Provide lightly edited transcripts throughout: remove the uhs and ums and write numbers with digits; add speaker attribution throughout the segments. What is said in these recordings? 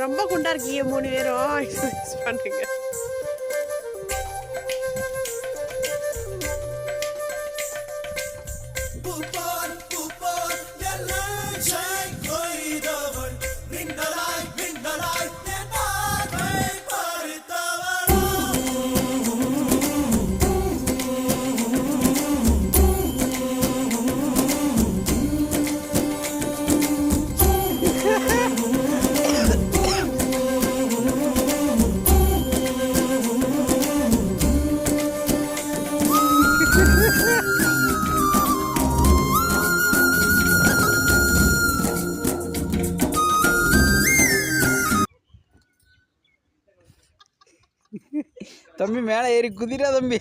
Speaker 1: ரொம்ப குண்டா இருக்கீங்க 3 பேரும் எக்ஸசைஸ் பண்ணுங்க.
Speaker 2: தம்பி மேலே ஏறி குதிரா தம்பி.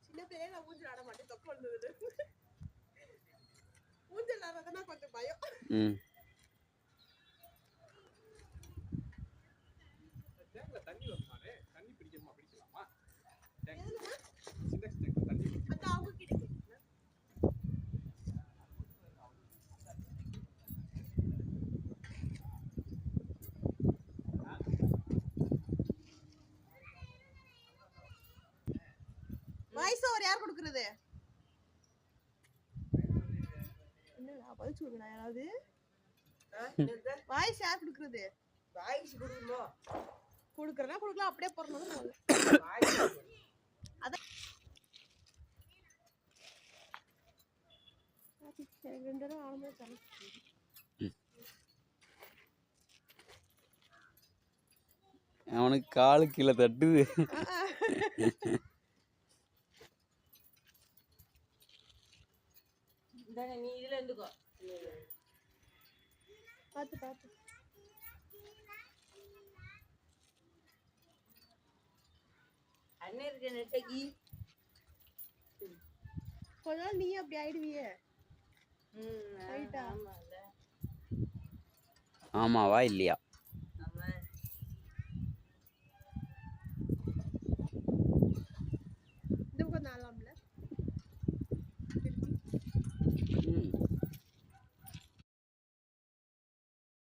Speaker 1: சின்ன பேரே நான் ஊஞ்சல் ஆட மாட்டேன், தொக்க வந்தது. ஊஞ்சல் ஆடுறதுன்னா கொஞ்சம் பயம். வாய்ஸ் ஓவர் யார் கொடுக்குறது? என்னடா பதில் சொல்லுடா யாராவது. வாய்ஸ் யார் கொடுக்குறது? வாய்ஸ் கொடுக்கணும். கொடுக்கறனா கொடுக்கலாம், அப்படியே போறணும் போல. அத ரெண்டு தடவை ஆரம்பமே தரேன்.
Speaker 2: அவனுக்கு காலு கீழே தட்டுது.
Speaker 3: நீ இதுல இருந்துக்கோ.
Speaker 1: பாத்து பாத்து
Speaker 3: அண்ணன் இருக்க நெட்டகி
Speaker 1: கொஞ்ச நாள் நீ அப்படி ஆயிடுவியே.
Speaker 2: ஆமாவா இல்லையா?